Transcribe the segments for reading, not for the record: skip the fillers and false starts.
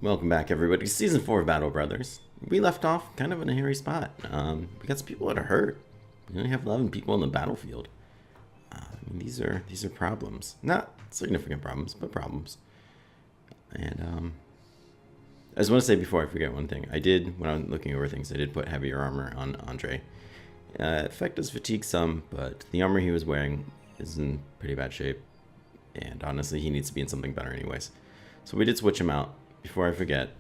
Welcome back, everybody. Season 4 of Battle Brothers. We left off kind of in a hairy spot. We got some people that are hurt. We only have 11 people on the battlefield. These are problems. Not significant problems, but problems. And I just want to say before I forget one thing. I did, when I'm looking over things, I did put heavier armor on Andre. It affected his fatigue some, but the armor he was wearing is in pretty bad shape. And honestly, he needs to be in something better anyways. So we did switch him out. Before I forget,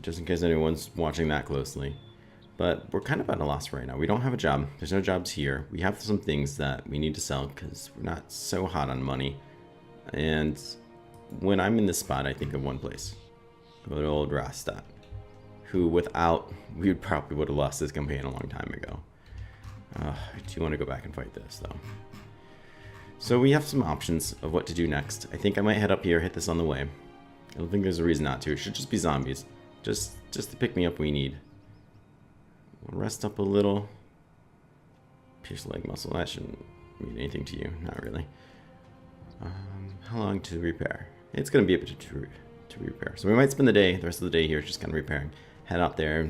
just in case anyone's watching that closely. But we're kind of at a loss right now. We don't have a job. There's no jobs here. We have some things that we need to sell because we're not so hot on money. And when I'm in this spot, I think of one place. Good old Rostat. Who without, we probably would have lost this campaign a long time ago. I do want to go back and fight this though. So we have some options of what to do next. I think I might head up here, hit this on the way. I don't think there's a reason not to. It should just be zombies. Just to pick me up we need. We'll rest up a little. Pierce leg muscle. That shouldn't mean anything to you. Not really. How long to repair? It's going to be a bit to repair. So we might spend the rest of the day here just kind of repairing. Head up there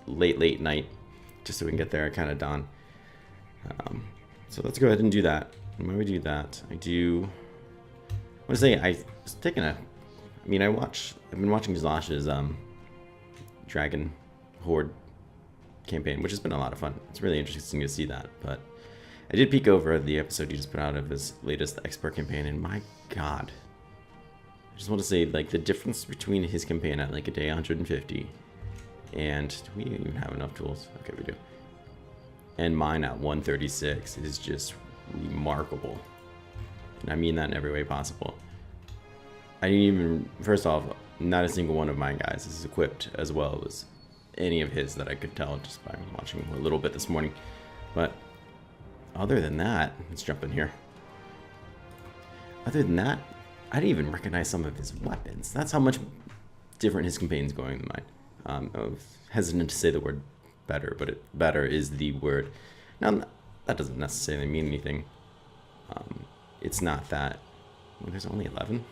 late night just so we can get there kind of dawn. So let's go ahead and do that. And when we do that, I want to say I was taking a... I've been watching Zlash's Dragon Horde campaign, which has been a lot of fun. It's really interesting to see that. But I did peek over the episode he just put out of his latest expert campaign, and my god. I just want to say, like, the difference between his campaign at, like, a day 150, and do we even have enough tools? Okay, we do. And mine at 136 is just remarkable. And I mean that in every way possible. I didn't even, first off, not a single one of my guys is equipped as well as any of his that I could tell just by watching a little bit this morning. But other than that, let's jump in here. Other than that, I didn't even recognize some of his weapons. That's how much different his campaign's going than mine. I was hesitant to say the word better, but better is the word. Now, that doesn't necessarily mean anything. It's not that. Well, there's only 11.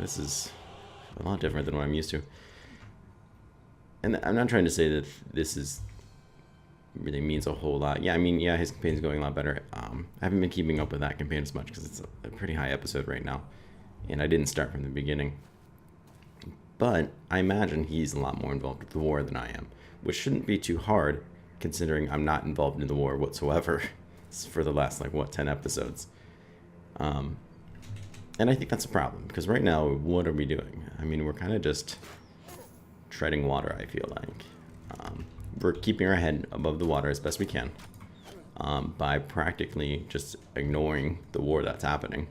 This is a lot different than what I'm used to. And I'm not trying to say that this is really means a whole lot. Yeah, his campaign's going a lot better. I haven't been keeping up with that campaign as much because it's a pretty high episode right now. And I didn't start from the beginning. But I imagine he's a lot more involved with the war than I am. Which shouldn't be too hard, considering I'm not involved in the war whatsoever for the last, 10 episodes. And I think that's a problem, because right now, what are we doing? We're kind of just treading water, I feel like. We're keeping our head above the water as best we can by practically just ignoring the war that's happening.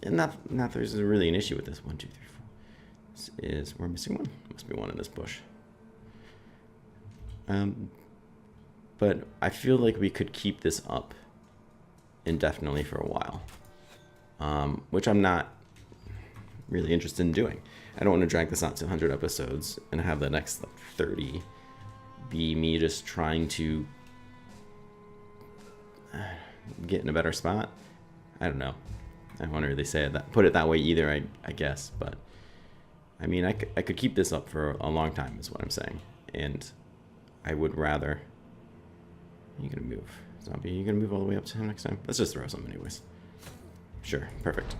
And not there's really an issue with this. 1, 2, 3, 4. We're missing one? Must be one in this bush. But I feel like we could keep this up indefinitely for a while. Which I'm not really interested in doing. I don't want to drag this out to 100 episodes and have the next 30 be me just trying to get in a better spot. I don't know. I won't really say it put it that way either, I guess. But I could keep this up for a long time is what I'm saying. And I would rather... Are you going to move? Zombie, are you going to move all the way up to him next time? Let's just throw some anyways. Sure, perfect.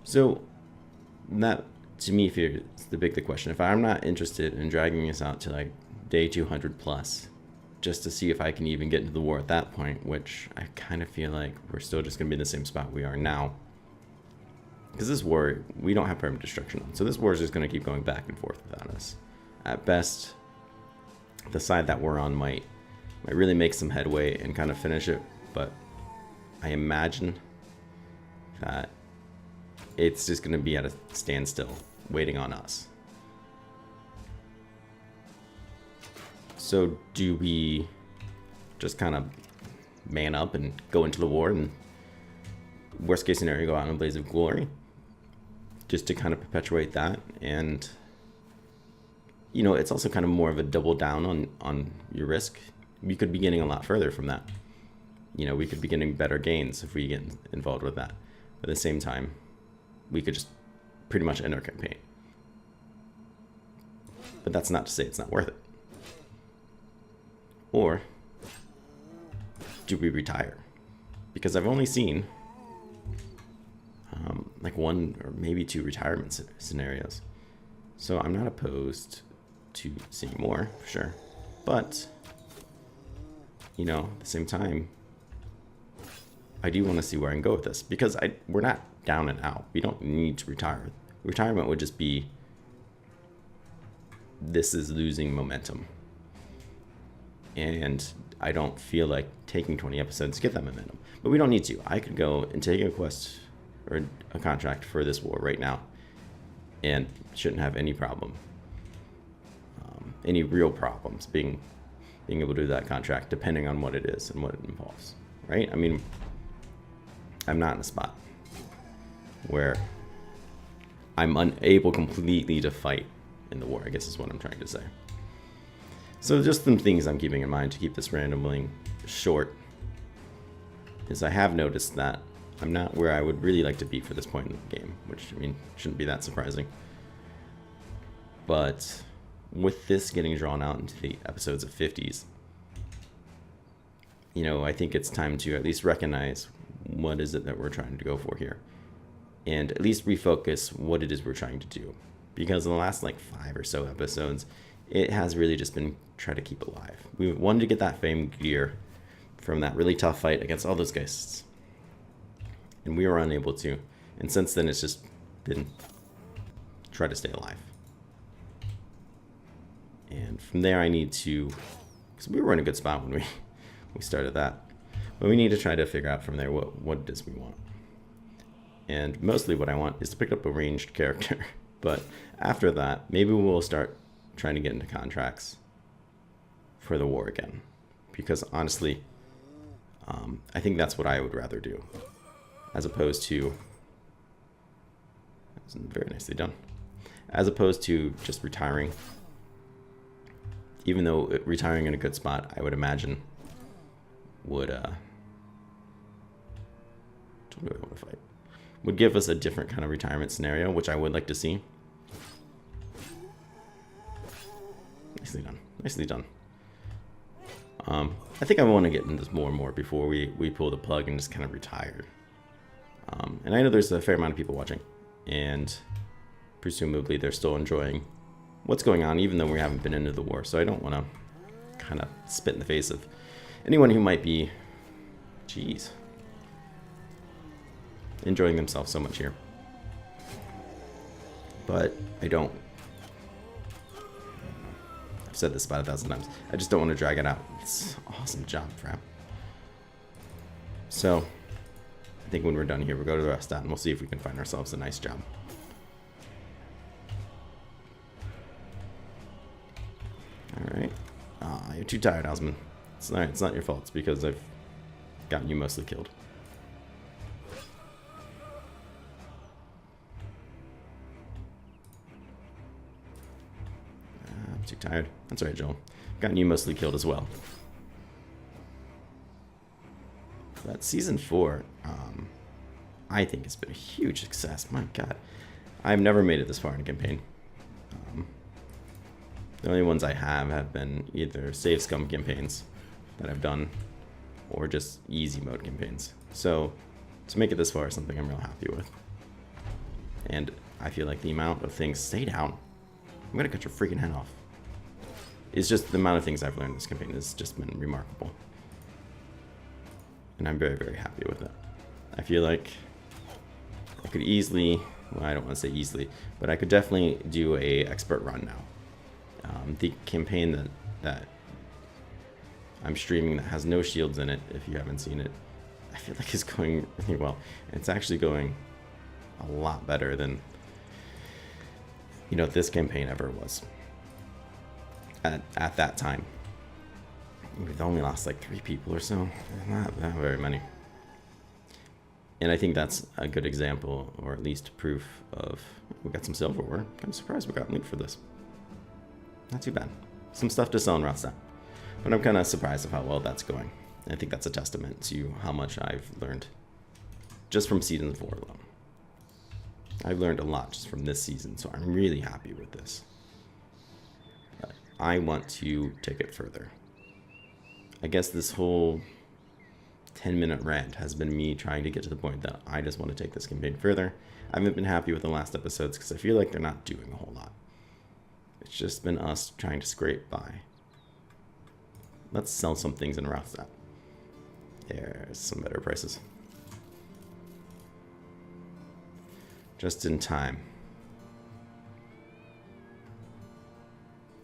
So that to me is the question. If I'm not interested in dragging this out to day 200 plus, just to see if I can even get into the war at that point, which I kind of feel like we're still just going to be in the same spot we are now. Because this war, we don't have permanent destruction on. So this war is just going to keep going back and forth without us. At best, the side that we're on might really make some headway and kind of finish it, but I imagine that it's just going to be at a standstill, waiting on us. So do we just kind of man up and go into the war and worst case scenario go out in a blaze of glory? Just to kind of perpetuate that. And, it's also kind of more of a double down on your risk. We could be getting a lot further from that. We could be getting better gains if we get involved with that. At the same time, we could just pretty much end our campaign. But that's not to say it's not worth it. Or do we retire? Because I've only seen like 1 or maybe 2 retirement scenarios. So I'm not opposed to seeing more, for sure. But, you know, at the same time, I do want to see where I can go with this. Because we're not down and out. We don't need to retire. Retirement would just be, this is losing momentum. And I don't feel like taking 20 episodes to get that momentum. But we don't need to. I could go and take a quest or a contract for this war right now and shouldn't have any problem. Any real problems being able to do that contract, depending on what it is and what it involves, right? I mean, I'm not in a spot where I'm unable completely to fight in the war, I guess is what I'm trying to say. So just some things I'm keeping in mind to keep this rambling short is I have noticed that I'm not where I would really like to be for this point in the game, which, I mean, shouldn't be that surprising. But with this getting drawn out into the episodes of 50s, you know, I think it's time to at least recognize what is it that we're trying to go for here. And at least refocus what it is we're trying to do. Because in the last like 5 or so episodes, it has really just been try to keep alive. We wanted to get that fame gear from that really tough fight against all those ghosts. And we were unable to. And since then, it's just been try to stay alive. And from there, I need to, because we were in a good spot when we started that. But we need to try to figure out from there what it is we want. And mostly what I want is to pick up a ranged character. But after that, maybe we'll start trying to get into contracts for the war again. Because honestly, I think that's what I would rather do. As opposed to, that's very nicely done. As opposed to just retiring. Even though retiring in a good spot, I would imagine, would, what do I want to fight? Would give us a different kind of retirement scenario, which I would like to see. Nicely done. Nicely done. I think I want to get into this more and more before we pull the plug and just kind of retire. And I know there's a fair amount of people watching, and presumably they're still enjoying what's going on, even though we haven't been into the war. So I don't want to kind of spit in the face of anyone who might be, geez, enjoying themselves so much here. But I don't, I've said this about 1,000 times, I just don't want to drag it out. It's an awesome job, Frap. So I think when we're done here, we'll go to the rest out and we'll see if we can find ourselves a nice job. Alright. You're too tired, Osmond. It's alright, it's not your fault. It's because I've gotten you mostly killed. I'm too tired. That's alright, Joel. Gotten you mostly killed as well. But season 4, I think it's been a huge success. My God, I've never made it this far in a campaign. The only ones I have been either save scum campaigns that I've done, or just easy mode campaigns. So to make it this far is something I'm real happy with. And I feel like the amount of things, stay down, I'm gonna cut your freaking head off. It's just the amount of things I've learned in this campaign has just been remarkable. And I'm very, very happy with it. I feel like I could easily, well, I don't want to say easily, but I could definitely do a expert run now. The campaign that I'm streaming that has no shields in it, if you haven't seen it, I feel like it's going really well. It's actually going a lot better than, you know, this campaign ever was at that time. We've only lost like 3 people or so, not very many. And I think that's a good example, or at least proof of, we got some silverware. I'm surprised we got loot for this. Not too bad. Some stuff to sell in Rostad. But I'm kind of surprised of how well that's going. And I think that's a testament to how much I've learned just from season 4 alone. I've learned a lot just from this season, so I'm really happy with this. But I want to take it further. I guess this whole 10-minute rant has been me trying to get to the point that I just want to take this campaign further. I haven't been happy with the last episodes because I feel like they're not doing a whole lot. It's just been us trying to scrape by. Let's sell some things in Rothstadt. There's some better prices. Just in time.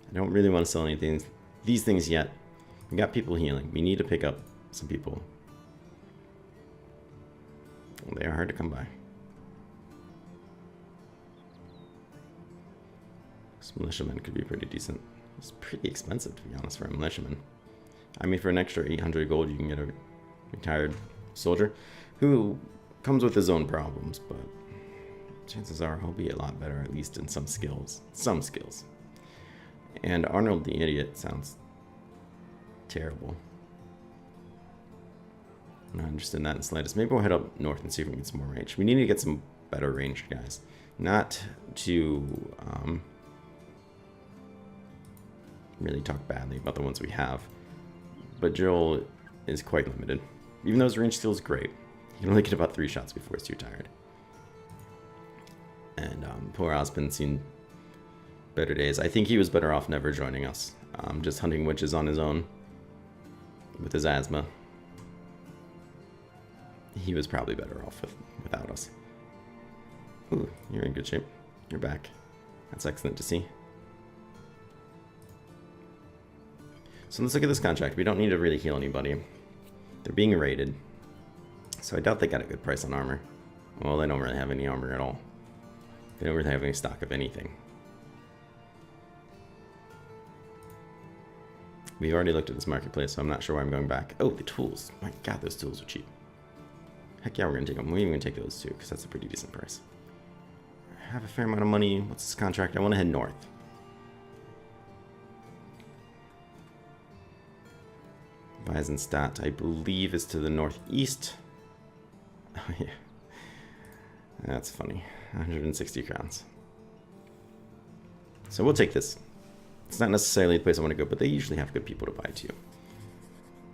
I don't really want to sell anything, these things yet. We got people healing. We need to pick up some people. Well, they are hard to come by. This militiaman could be pretty decent. It's pretty expensive, to be honest, for a militiaman. I mean, for an extra 800 gold, you can get a retired soldier who comes with his own problems, but chances are he'll be a lot better, at least in some skills. Some skills. And Arnold the Idiot sounds terrible. I'm not interested in that in the slightest. Maybe we'll head up north and see if we can get some more range. We need to get some better range, guys. Not to really talk badly about the ones we have, but Joel is quite limited. Even though his range still is great, he can only get about 3 shots before he's too tired. And poor Osmond's seen better days. I think he was better off never joining us. Just hunting witches on his own with his asthma. He was probably better off without us. Ooh, you're in good shape. You're back. That's excellent to see. So let's look at this contract. We don't need to really heal anybody. They're being raided. So I doubt they got a good price on armor. Well, they don't really have any armor at all. They don't really have any stock of anything. We already looked at this marketplace, so I'm not sure why I'm going back. Oh, the tools. My god, those tools are cheap. Heck yeah, we're going to take them. We're even going to take those too, because that's a pretty decent price. I have a fair amount of money. What's this contract? I want to head north. Weisenstadt, I believe, is to the northeast. Oh, yeah. That's funny. 160 crowns. So we'll take this. It's not necessarily the place I want to go, but they usually have good people to buy too.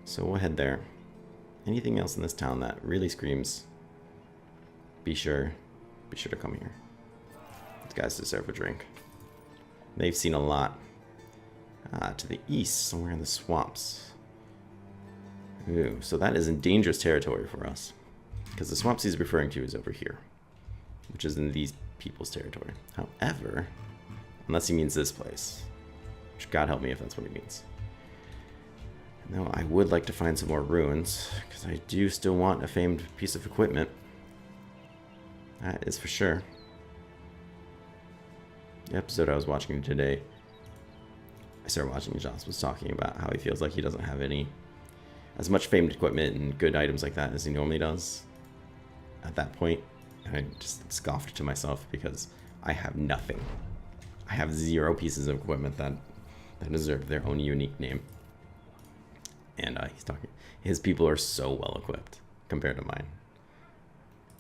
So we'll head there. Anything else in this town that really screams, be sure to come here. These guys deserve a drink. They've seen a lot. To the east, somewhere in the swamps. Ooh, so that is in dangerous territory for us. Because the swamps he's referring to is over here, which is in these people's territory. However, unless he means this place, which God help me if that's what he means. Now, I would like to find some more ruins, because I do still want a famed piece of equipment. That is for sure. The episode I was watching today, I started watching, Joss was talking about how he feels like he doesn't have as much famed equipment and good items like that as he normally does at that point. And I just scoffed to myself because I have nothing. I have 0 pieces of equipment that deserve their own unique name. And he's talking, his people are so well equipped compared to mine.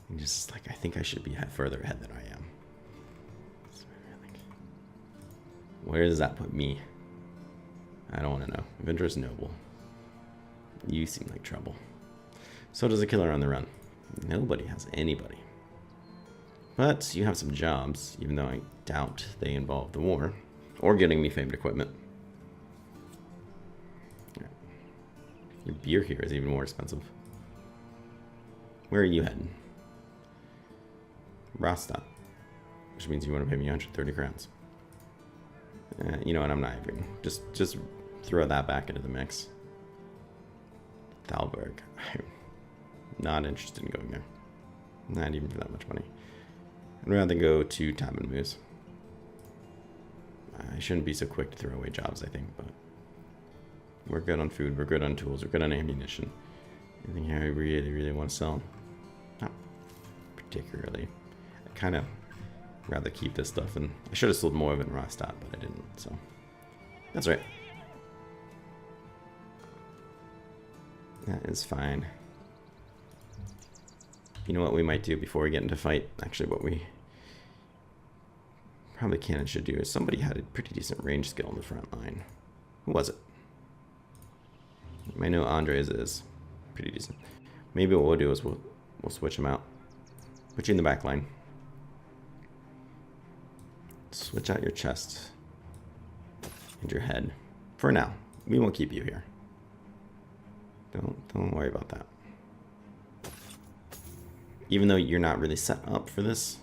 And just like, I think I should be further ahead than I am. So where does that put me? I don't want to know. Adventurous Noble. You seem like trouble. So does a killer on the run. Nobody has anybody. But you have some jobs, even though I doubt they involve the war, or getting me famed equipment. Your beer here is even more expensive. Where are you heading? Rostov, which means you want to pay me 130 crowns. You know what? I'm not even. Just throw that back into the mix. Thalberg. I'm not interested in going there. Not even for that much money. I'd rather go to Tabenmoose. I shouldn't be so quick to throw away jobs, I think, but we're good on food, we're good on tools, we're good on ammunition. Anything here I really, really want to sell? Not particularly. I kind of rather keep this stuff, and I should have sold more of it in Rostov, but I didn't, so that's right. That is fine. You know what we might do before we get into fight? Actually, what we probably cannon should do is somebody had a pretty decent range skill in the front line. Who was it? I know Andres is pretty decent. Maybe what we'll do is we'll switch him out. Put you in the back line. Switch out your chest and your head. For now. We won't keep you here. Don't worry about that. Even though you're not really set up for this,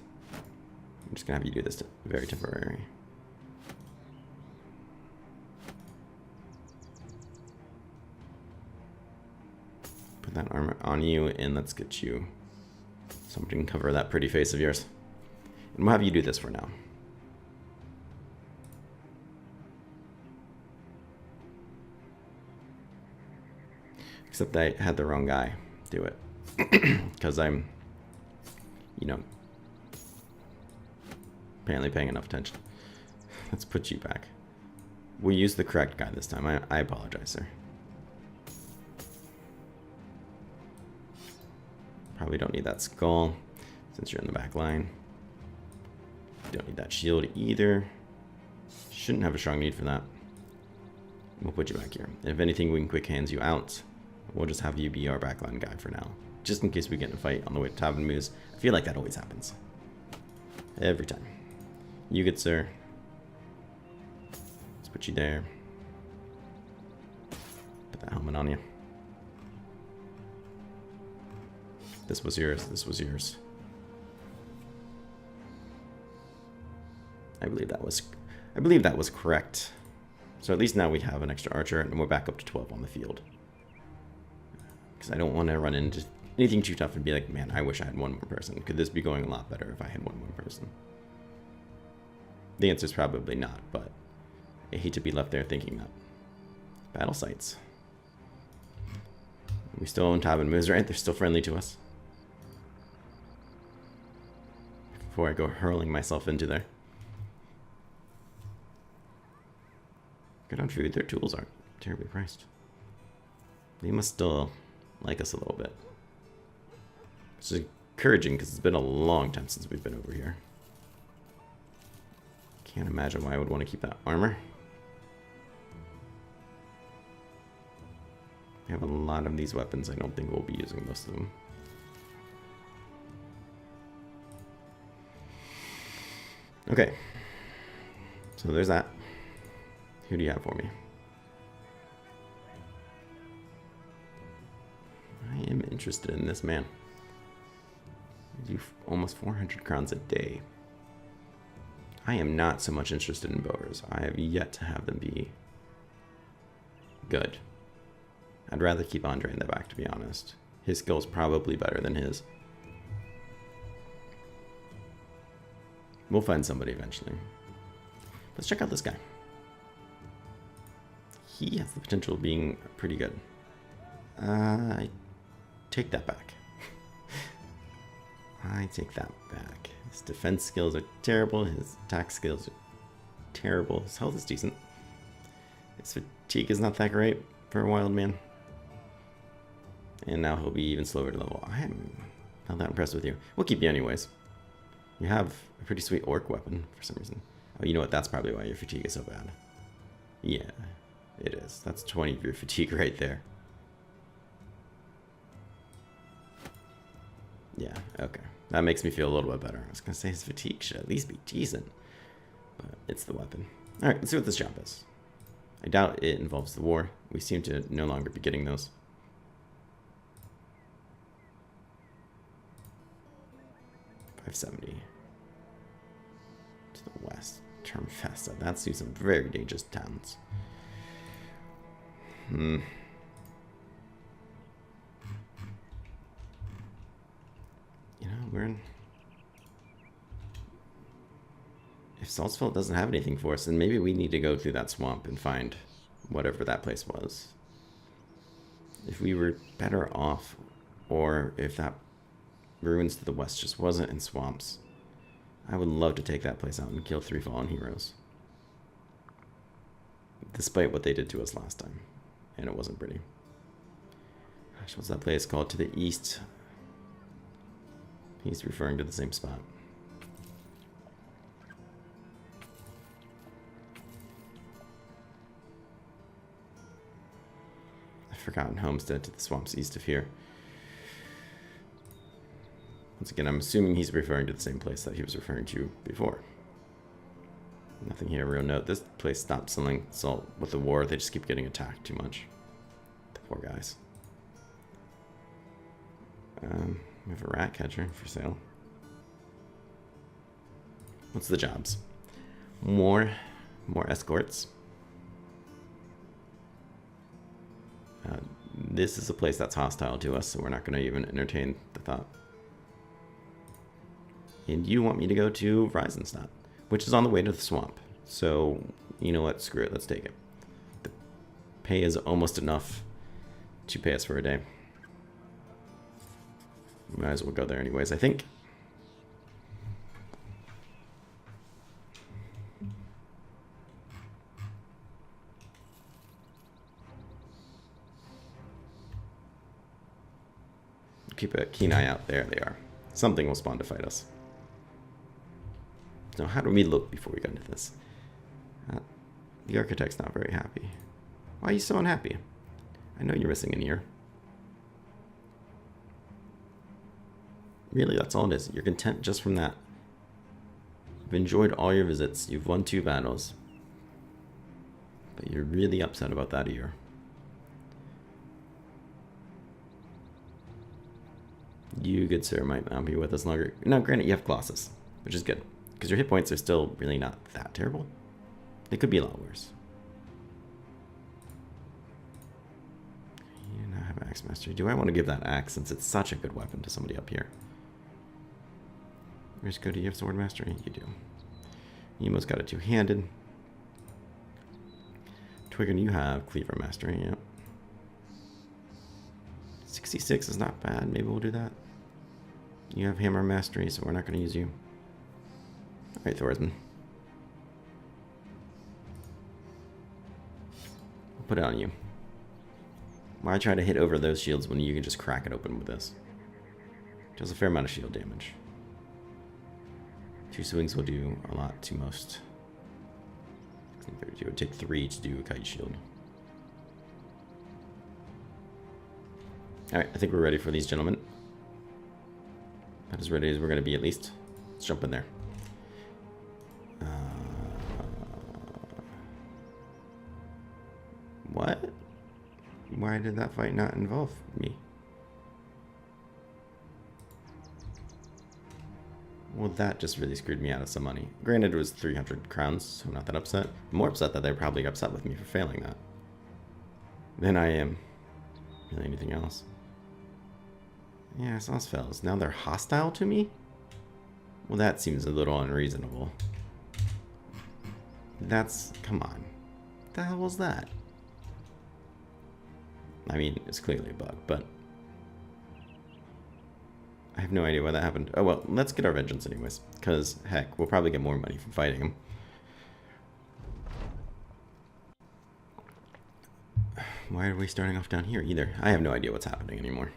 I'm just gonna have you do this very temporary. Put that armor on you, and let's get you something to cover that pretty face of yours. And we'll have you do this for now. Except I had the wrong guy do it. Because I'm, you know, apparently paying enough attention. Let's put you back. We used the correct guy this time. I apologize, sir. Probably don't need that skull since you're in the back line. Don't need that shield either. Shouldn't have a strong need for that. We'll put you back here. And if anything, we can quick hands you out. We'll just have you be our backline guy for now. Just in case we get in a fight on the way to Tavern Moose. I feel like that always happens. Every time. You good, sir. Let's put you there. Put that helmet on you. This was yours. This was yours. I believe that was correct. So at least now we have an extra archer, and we're back up to 12 on the field. Because I don't want to run into anything too tough and be like, man, I wish I had one more person. Could this be going a lot better if I had one more person? The answer is probably not, but I hate to be left there thinking that. Battle sites. We still own Tavern Moose, right? They're still friendly to us. Before I go hurling myself into there. Good on food, their tools aren't terribly priced. They must still like us a little bit. Which is encouraging because it's been a long time since we've been over here. Can't imagine why I would want to keep that armor. We have a lot of these weapons. I don't think we'll be using most of them. Okay. So there's that. Who do you have for me? I am interested in this man. I do almost 400 crowns a day. I am not so much interested in bowers. I have yet to have them be good. I'd rather keep Andre in the back, to be honest. His skill's probably better than his. We'll find somebody eventually. Let's check out this guy. He has the potential of being pretty good. I take that back. I take that back. His defense skills are terrible. His attack skills are terrible. His health is decent. His fatigue is not that great for a wild man. And now he'll be even slower to level. I am not that impressed with you. We'll keep you anyways. You have a pretty sweet orc weapon for some reason. Oh, you know what? That's probably why your fatigue is so bad. Yeah, it is. That's 20 of your fatigue right there. Yeah, okay. That makes me feel a little bit better. I was going to say his fatigue should at least be decent. But it's the weapon. Alright, let's see what this job is. I doubt it involves the war. We seem to no longer be getting those. $570. To the west. Termfesta. That's through some very dangerous towns. You know, we're in... If Saltzfeld doesn't have anything for us, then maybe we need to go through that swamp and find whatever that place was. If we were better off, or if that ruins to the west just wasn't in swamps, I would love to take that place out and kill 3 fallen heroes. Despite what they did to us last time. And it wasn't pretty. Gosh, what's that place called to the east? He's referring to the same spot. Forgotten Homestead to the swamps east of here. Once again, I'm assuming he's referring to the same place that he was referring to before. Nothing here, real note. This place stopped selling salt with the war. They just keep getting attacked too much. The poor guys. We have a rat catcher for sale. What's the jobs? More escorts. This is a place that's hostile to us, so we're not going to even entertain the thought. And you want me to go to Reisenstadt, which is on the way to the swamp. So, you know what? Screw it. Let's take it. The pay is almost enough to pay us for a day. Might as well go there anyways, I think. Keep a keen eye out. There they are. Something will spawn to fight us. So how do we look before we go into this? The architect's not very happy. Why are you so unhappy? I know you're missing an ear. Really, that's all it is. You're content just from that. You've enjoyed all your visits. You've won 2 battles. But you're really upset about that ear. You, good sir, might not be with us longer. Now, granted, you have Colossus, which is good. Because your hit points are still really not that terrible. They could be a lot worse. You now have Axe Mastery. Do I want to give that axe since it's such a good weapon to somebody up here? Where's Cody? You have Sword Mastery? You do. You most got it 2-handed. Twiggin, you have Cleaver Mastery, yep. 66 is not bad. Maybe we'll do that. You have Hammer Mastery, so we're not going to use you. Alright, Thorsman. I'll put it on you. Why try to hit over those shields when you can just crack it open with this? Does a fair amount of shield damage. 2 swings will do a lot to most. It would take 3 to do a kite shield. Alright, I think we're ready for these gentlemen. About as ready as we're going to be, at least. Let's jump in there. What? Why did that fight not involve me? Well, that just really screwed me out of some money. Granted, it was 300 crowns, so I'm not that upset. I'm more upset that they're probably upset with me for failing that than I am really anything else. Yeah, Sosfells. Now they're hostile to me? Well, that seems a little unreasonable. That's... come on. What the hell was that? I mean, it's clearly a bug, but... I have no idea why that happened. Oh well, let's get our vengeance anyways. Because, heck, we'll probably get more money from fighting him. Why are we starting off down here either? I have no idea what's happening anymore.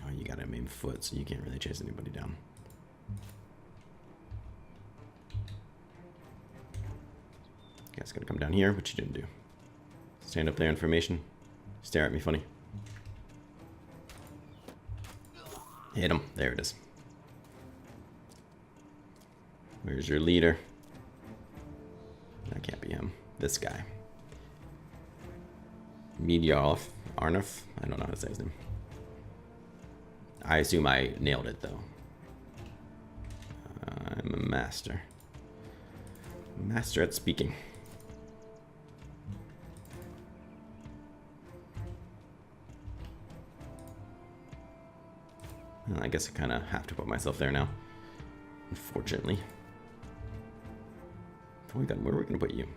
Oh, you got a main foot, so you can't really chase anybody down. You guys gotta come down here, which you didn't do. Stand up there in formation. Stare at me funny. Hit him. There it is. Where's your leader? That can't be him. This guy. Meteorolf. Arnulf? I don't know how to say his name. I assume I nailed it, though. I'm a master. Master at speaking. Well, I guess I kind of have to put myself there now. Unfortunately. Oh my god, where are we going to put you?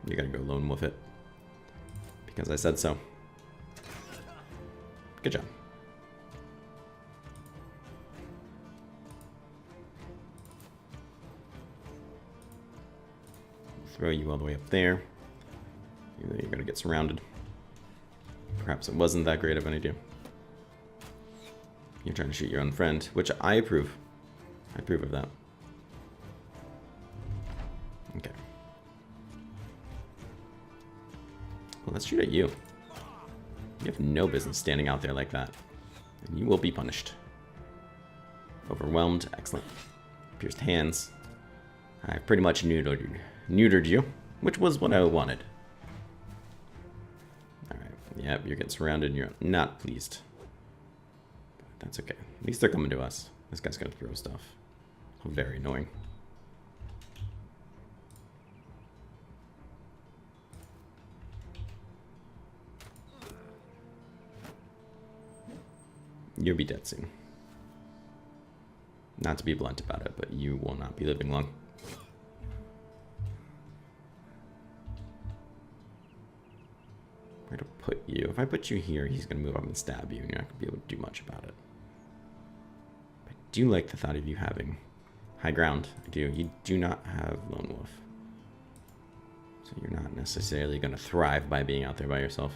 You're going to go lone wolf it. Because I said so. Good job. Throw you all the way up there. You're going to get surrounded. Perhaps it wasn't that great of an idea. You're trying to shoot your own friend, which I approve. I approve of that. Okay. Well, let's shoot at you. You have no business standing out there like that. And you will be punished. Overwhelmed. Excellent. Pierced hands. I pretty much neutered you, which was what I wanted. Alright. Yep, you're getting surrounded and you're not pleased. That's okay. At least they're coming to us. This guy's gonna throw stuff. Very annoying. You'll be dead soon. Not to be blunt about it, but you will not be living long. Where to put you? If I put you here, he's going to move up and stab you, and you're not going to be able to do much about it. I do like the thought of you having high ground. I do. You do not have Lone Wolf. So you're not necessarily going to thrive by being out there by yourself.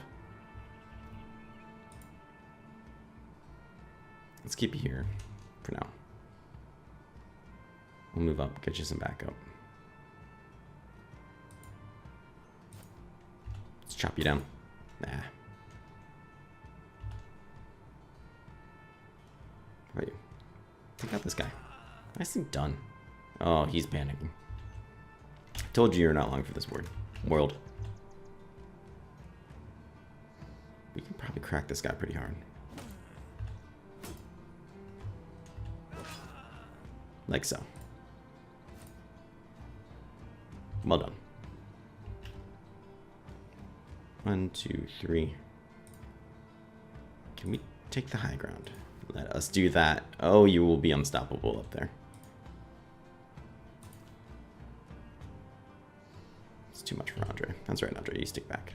Let's keep you here for now. We'll move up, get you some backup. Let's chop you down. Nah. How about you? Take out this guy. Nicely done. Oh, he's panicking. I told you you're not long for this world. We can probably crack this guy pretty hard. Like so. Well done. 1, 2, 3. Can we take the high ground? Let us do that. Oh, you will be unstoppable up there. It's too much for Andre. That's right, Andre. You stick back.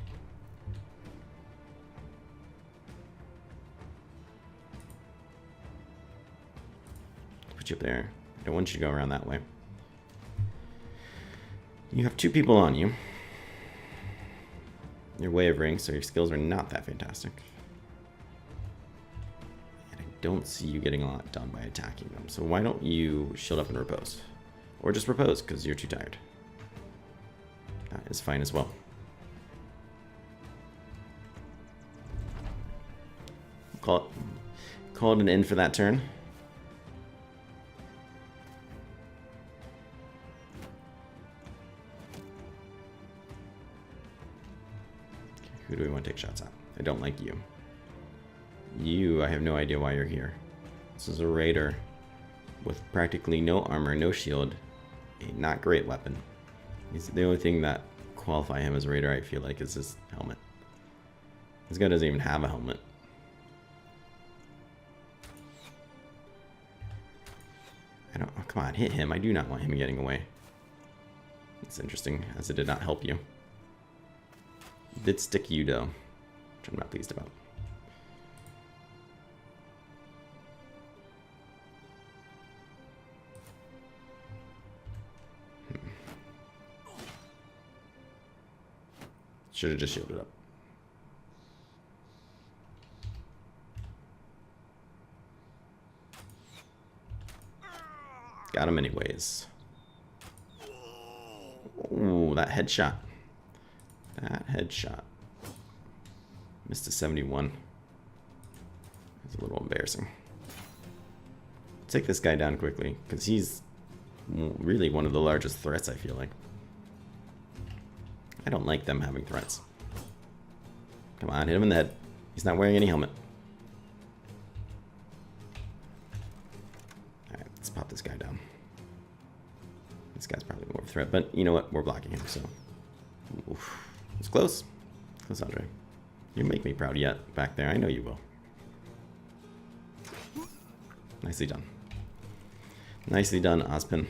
Put you up there. I don't want you to go around that way. You have 2 people on you. You're wavering, so your skills are not that fantastic. And I don't see you getting a lot done by attacking them. So why don't you shield up and repose? Or just repose, because you're too tired. That is fine as well. Call it an end for that turn. Who do we want to take shots at? I don't like you. You, I have no idea why you're here. This is a raider with practically no armor, no shield, a not great weapon. The only thing that qualify him as a raider, I feel like, is his helmet. This guy doesn't even have a helmet. Oh, come on, hit him. I do not want him getting away. It's interesting, as it did not help you. Did stick you though, which I'm not pleased about. Should have just shielded up. Got him anyways. Ooh, that headshot. That headshot. Missed a 71. It's a little embarrassing. Take this guy down quickly, because he's really one of the largest threats, I feel like. I don't like them having threats. Come on, hit him in the head. He's not wearing any helmet. Alright, let's pop this guy down. This guy's probably more of a threat, but you know what? We're blocking him, so... Oof. It's close. Close, Andre. You make me proud yet back there. I know you will. Nicely done. Nicely done, Ozpin.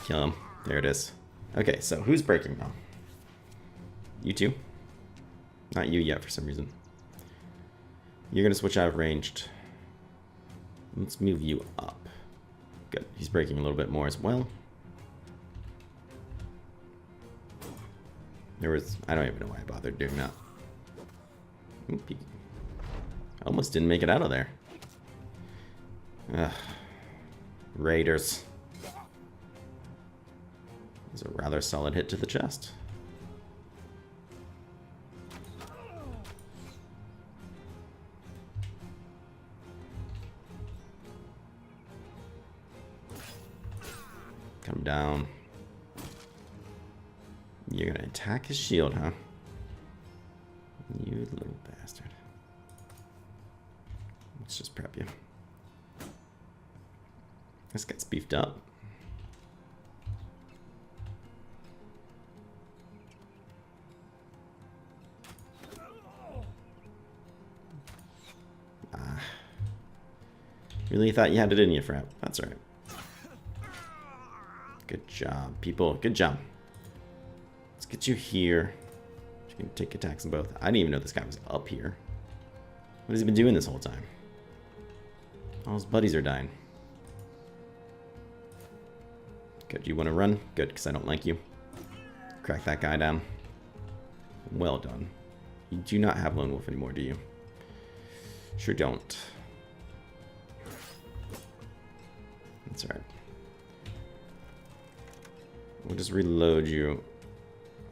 Kill him. There it is. Okay, so who's breaking now? You two? Not you yet for some reason. You're going to switch out of ranged. Let's move you up. Good. He's breaking a little bit more as well. I don't even know why I bothered doing that. Oop, he almost didn't make it out of there. Ugh. Raiders. It's a rather solid hit to the chest. Come down. You're gonna attack his shield, huh? You little bastard. Let's just prep you. This guy's beefed up. Really thought you had it in you, Frap. That's alright. Good job, people. Good job. Let's get you here. You can take attacks on both. I didn't even know this guy was up here. What has he been doing this whole time? All his buddies are dying. Good. You want to run? Good, because I don't like you. Crack that guy down. Well done. You do not have Lone Wolf anymore, do you? Sure don't. That's alright. We'll just reload you,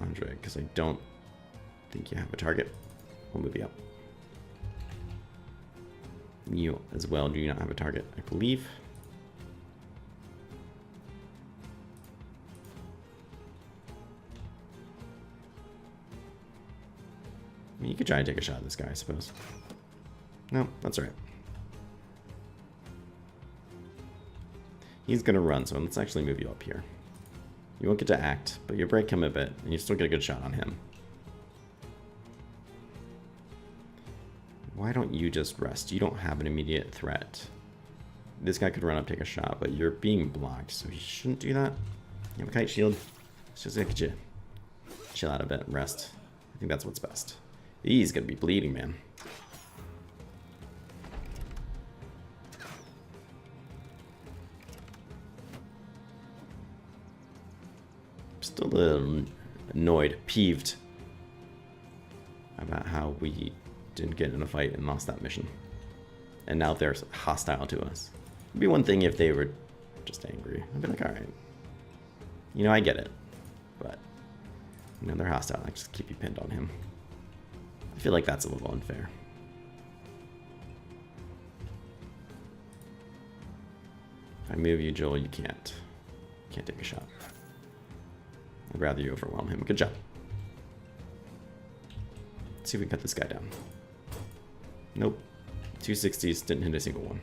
Andre, because I don't think you have a target. We'll move you up. You as well do not have a target, I believe. I mean, you could try and take a shot at this guy, I suppose. No, that's alright. He's gonna run, so let's actually move you up here. You won't get to act, but you break him a bit, and you still get a good shot on him. Why don't you just rest? You don't have an immediate threat. This guy could run up, take a shot, but you're being blocked, so he shouldn't do that. You have a kite shield. Let's just get you chill out a bit and rest. I think that's what's best. He's gonna be bleeding, man. Still a little annoyed, peeved about how we didn't get in a fight and lost that mission. And now they're hostile to us. It'd be one thing if they were just angry. I'd be like, alright. You know, I get it. But, you know, they're hostile. I just keep you pinned on him. I feel like that's a little unfair. If I move you, Joel, you can't. You can't take a shot. I'd rather you overwhelm him. Good job. Let's see if we can cut this guy down. Nope. 260s, didn't hit a single one.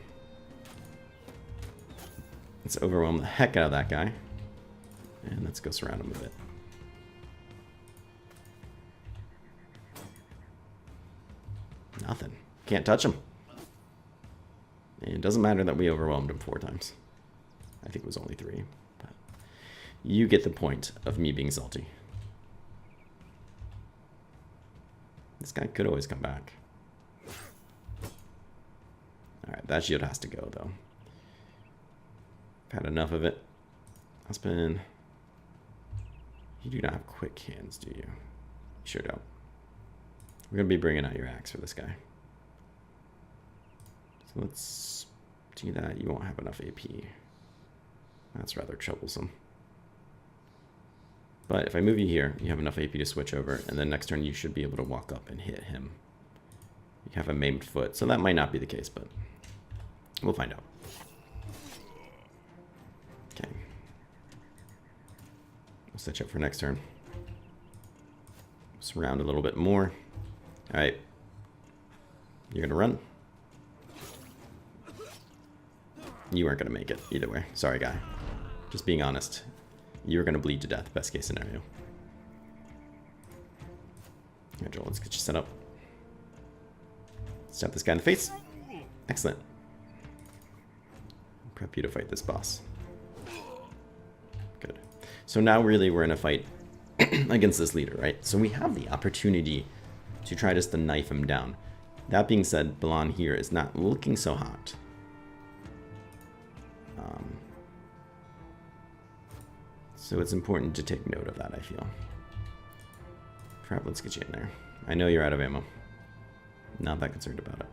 Let's overwhelm the heck out of that guy. And let's go surround him a bit. Nothing. Can't touch him. And it doesn't matter that we overwhelmed him 4 times. I think it was only 3. But you get the point of me being salty. This guy could always come back. Alright, that shield has to go, though. I've had enough of it. Husband. You do not have quick hands, do you? You sure don't. We're going to be bringing out your axe for this guy. So let's do that. You won't have enough AP. That's rather troublesome. But if I move you here, you have enough AP to switch over, and then next turn you should be able to walk up and hit him. You have a maimed foot, so that might not be the case, but we'll find out. Okay. We'll set you up for next turn. Surround a little bit more. Alright. You're gonna run. You aren't gonna make it either way. Sorry, guy. Just being honest. You're gonna bleed to death, best case scenario. Alright, Joel, let's get you set up. Stab this guy in the face. Excellent. Prep you to fight this boss. Good. So now really we're in a fight against this leader, right? So we have the opportunity to try just to knife him down. That being said, Balan here is not looking so hot. So it's important to take note of that, I feel. Crap, let's get you in there. I know you're out of ammo. Not that concerned about it.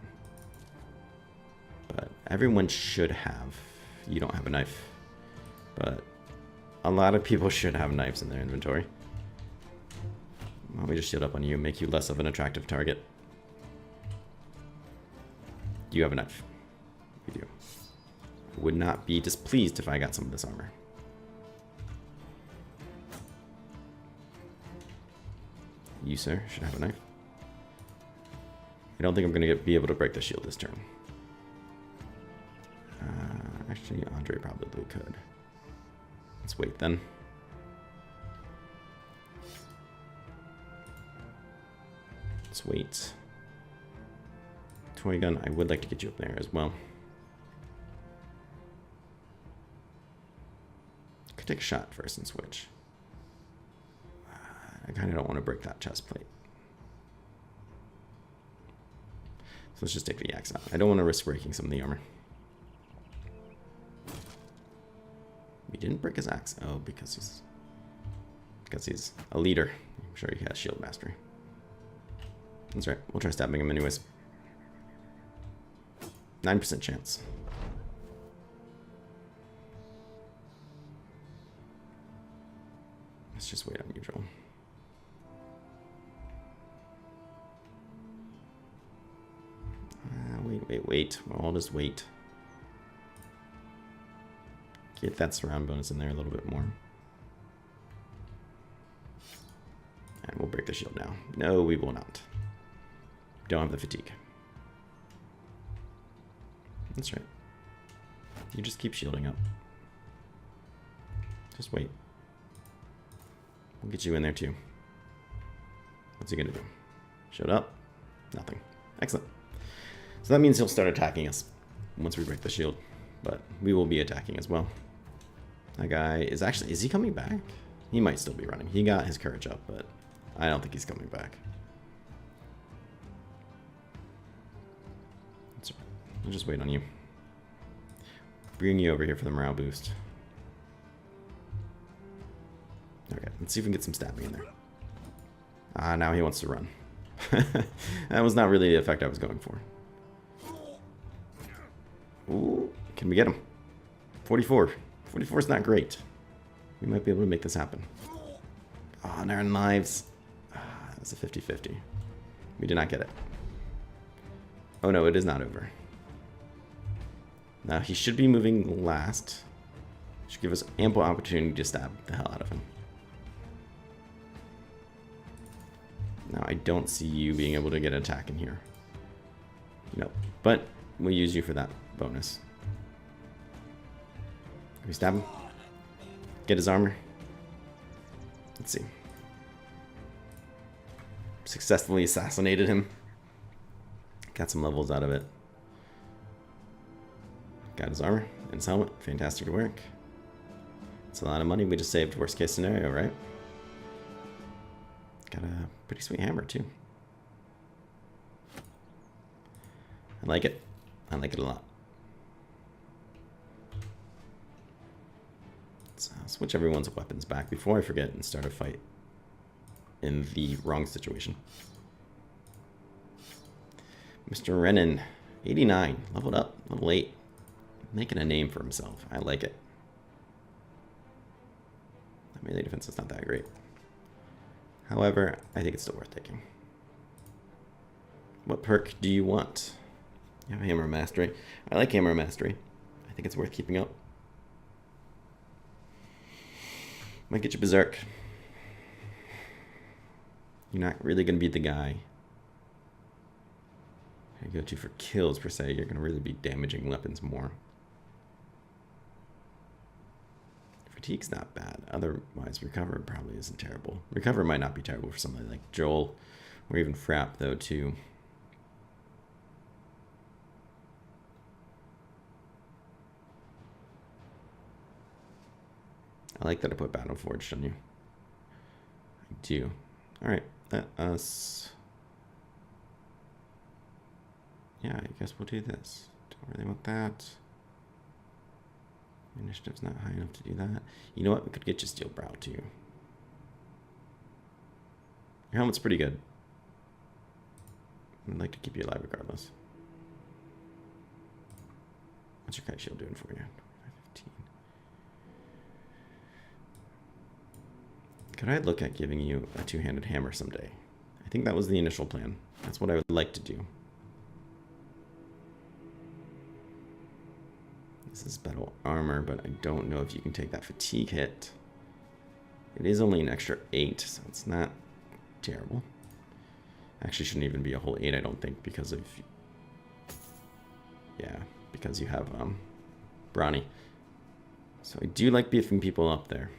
But everyone should have. You don't have a knife. But a lot of people should have knives in their inventory. Why don't we just shield up on you, make you less of an attractive target. You have a knife. You do. I would not be displeased if I got some of this armor. You, sir, should have a knife. I don't think I'm going to be able to break the shield this turn. Actually, Andre probably could. Let's wait then. Let's wait. Toy gun, I would like to get you up there as well. Could take a shot first and switch. I kind of don't want to break that chest plate. So let's just take the axe out. I don't want to risk breaking some of the armor. We didn't break his axe. Oh, because he's a leader. I'm sure he has shield mastery. That's right. We'll try stabbing him anyways. 9% chance. Let's just wait on you, Joel. Wait. Well, I'll just wait. Get that surround bonus in there a little bit more. And we'll break the shield now. No, we will not. Don't have the fatigue. That's right. You just keep shielding up. Just wait. We'll get you in there too. What's he gonna do? Shield up? Nothing. Excellent. So that means he'll start attacking us once we break the shield. But we will be attacking as well. That guy is actually... Is he coming back? He might still be running. He got his courage up, but I don't think he's coming back. That's right. I'll just wait on you. Bring you over here for the morale boost. Okay, let's see if we can get some stabbing in there. Ah, now he wants to run. That was not really the effect I was going for. Ooh, can we get him? 44. 44 is not great. We might be able to make this happen. Oh, and our knives. That's a 50-50. We did not get it. Oh no, it is not over. Now he should be moving last. Should give us ample opportunity to stab the hell out of him. Now I don't see you being able to get an attack in here. No, but we'll use you for that bonus. Can we stab him? Get his armor? Let's see. Successfully assassinated him. Got some levels out of it. Got his armor and his helmet. Fantastic work. It's a lot of money we just saved. Worst case scenario, right? Got a pretty sweet hammer too. I like it. I like it a lot. Let's switch everyone's weapons back before I forget and start a fight in the wrong situation. Mr. Renan, 89, leveled up, level 8. Making a name for himself. I like it. That melee defense is not that great. However, I think it's still worth taking. What perk do you want? You have Hammer Mastery. I like Hammer Mastery. I think it's worth keeping up. Might get you Berserk. You're not really going to be the guy I go to for kills, per se. You're going to really be damaging weapons more. Fatigue's not bad. Otherwise, Recover probably isn't terrible. Recover might not be terrible for somebody like Joel, or even Frapp, though, too. I like that I put Battle Forged on you. I do. Alright, let us... Yeah, I guess we'll do this. Don't really want that. Initiative's not high enough to do that. You know what? We could get you Steel Brow, too. Your helmet's pretty good. I'd like to keep you alive regardless. What's your kite shield doing for you? 15. Could I look at giving you a two-handed hammer someday? I think that was the initial plan. That's what I would like to do. This is battle armor, but I don't know if you can take that fatigue hit. It is only an extra 8, so it's not terrible. Actually, shouldn't even be a whole 8, I don't think, because of... Yeah, because you have Brawny. So I do like beefing people up there.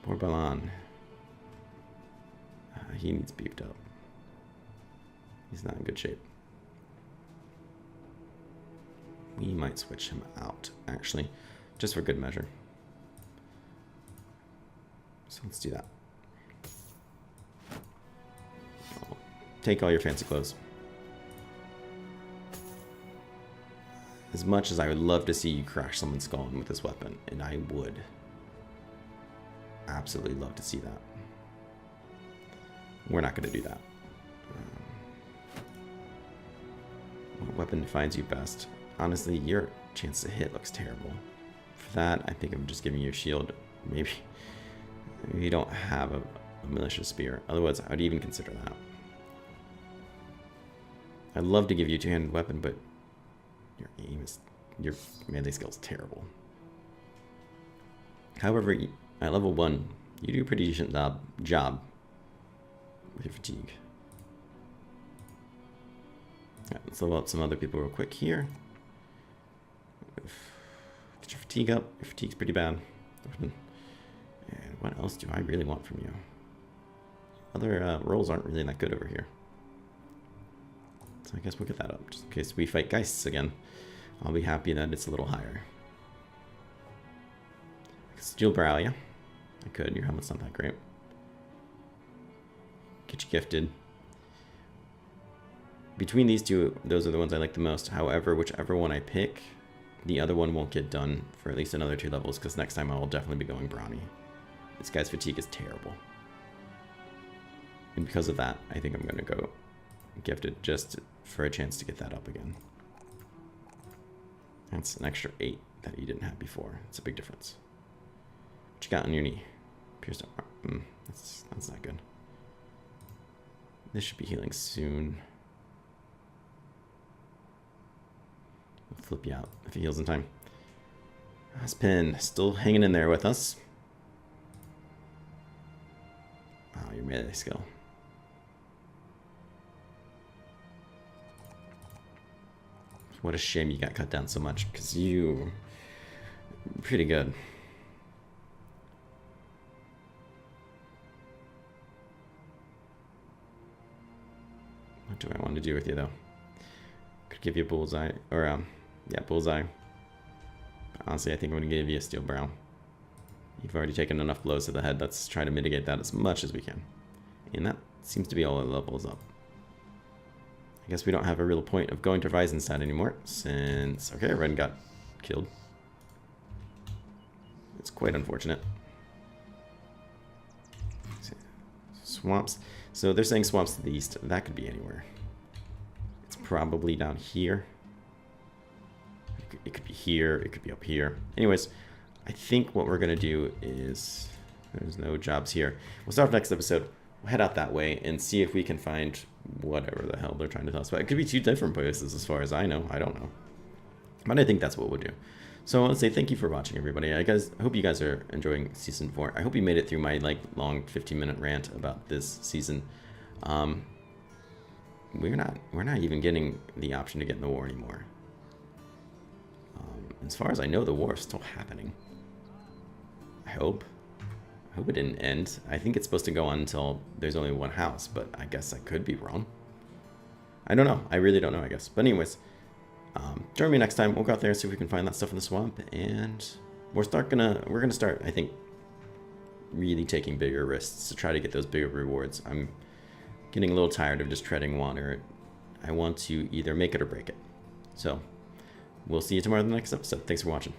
Poor Balan. He needs beefed up. He's not in good shape. We might switch him out, actually, just for good measure. So let's do that. I'll take all your fancy clothes. As much as I would love to see you crash someone's skull with this weapon, and I would absolutely love to see that. We're not going to do that. What weapon finds you best? Honestly, your chance to hit looks terrible. For that, I think I'm just giving you a shield. Maybe you don't have a militia spear. Otherwise, I would even consider that. I'd love to give you a two-handed weapon, but your aim is... your melee skill is terrible. However, at level 1, you do a pretty decent job with your fatigue. Right, let's level up some other people real quick here. Get your fatigue up. Your fatigue's pretty bad. And what else do I really want from you? Other rolls aren't really that good over here. So I guess we'll get that up, just in case we fight Geists again. I'll be happy that it's a little higher. Steel Brow, yeah. I could. Your helmet's not that great. Get you gifted. Between these two, those are the ones I like the most. However, whichever one I pick, the other one won't get done for at least another 2 levels, because next time I will definitely be going Brawny. This guy's fatigue is terrible. And because of that, I think I'm going to go gifted just for a chance to get that up again. That's an extra 8 that you didn't have before. It's a big difference. What you got on your knee? Pierced arm. That's not good. This should be healing soon. We'll flip you out if he heals in time. Aspen, still hanging in there with us. Oh, your melee skill. What a shame you got cut down so much, because you pretty good. What do I want to do with you though? Could give you a bullseye, or yeah, bullseye. But honestly, I think I'm gonna give you a steel brow. You've already taken enough blows to the head. Let's try to mitigate that as much as we can. And that seems to be all the levels up. I guess we don't have a real point of going to Weisenstein anymore, since... Okay, Ren got killed. It's quite unfortunate. Swamps. So they're saying swamps to the east. That could be anywhere. It's probably down here. It could be here. It could be up here. Anyways, I think what we're going to do is... There's no jobs here. We'll start off next episode. We'll head out that way and see if we can find whatever the hell they're trying to tell us about. It could be 2 different places as far as I know. I don't know. But I think that's what we'll do. So I want to say thank you for watching, everybody. I hope you guys are enjoying Season 4. I hope you made it through my long 15-minute rant about this season. We're not even getting the option to get in the war anymore. As far as I know, the war is still happening. I hope it didn't end. I think it's supposed to go on until there's only 1 house, but I guess I could be wrong. I don't know. I really don't know, I guess. But anyways, join me next time. We'll go out there and see if we can find that stuff in the swamp, and we're gonna start, I think, really taking bigger risks to try to get those bigger rewards. I'm getting a little tired of just treading water. I want to either make it or break it. So we'll see you tomorrow in the next episode. Thanks for watching.